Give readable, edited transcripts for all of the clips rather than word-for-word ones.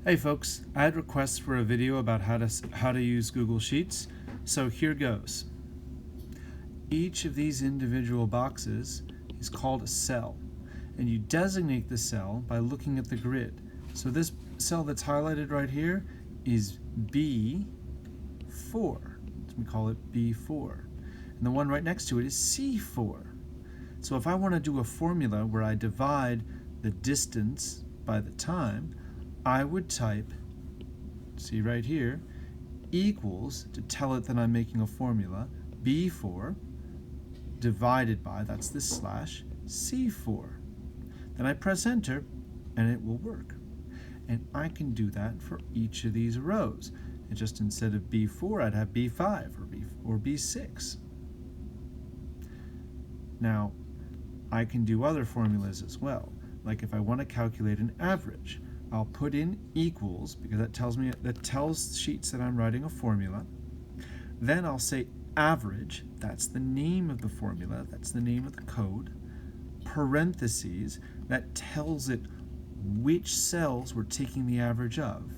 Hey folks, I had requests for a video about how to use Google Sheets, so here goes. Each of these individual boxes is called a cell, and you designate the cell by looking at the grid. So this cell that's highlighted right here is B4. So we call it B4. And the one right next to it is C4. So if I want to do a formula where I divide the distance by the time, I would type, see right here, equals, to tell it that I'm making a formula, B4 divided by, that's this slash, C4. Then I press enter and it will work. And I can do that for each of these rows. And just instead of B4, I'd have B5 or B6. Now, I can do other formulas as well. Like if I want to calculate an average, I'll put in equals, because that tells Sheets that I'm writing a formula. Then I'll say average, that's the name of the formula, that's the name of the code. Parentheses, that tells it which cells we're taking the average of.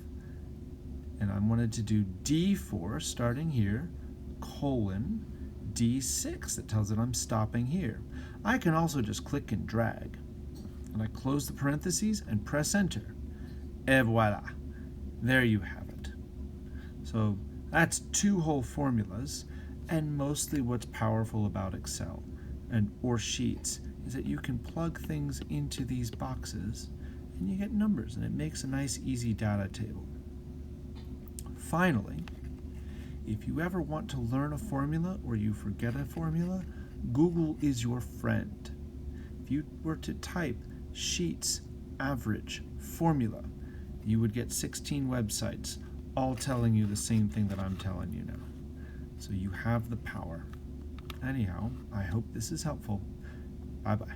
And I wanted to do D4, starting here, colon, D6, that tells it I'm stopping here. I can also just click and drag. And I close the parentheses and press enter. Et voila, there you have it. So that's two whole formulas, and mostly what's powerful about Excel or Sheets is that you can plug things into these boxes and you get numbers, and it makes a nice easy data table. Finally, if you ever want to learn a formula or you forget a formula, Google is your friend. If you were to type Sheets average formula, you would get 16 websites all telling you the same thing that I'm telling you now. So you have the power. Anyhow, I hope this is helpful. Bye-bye.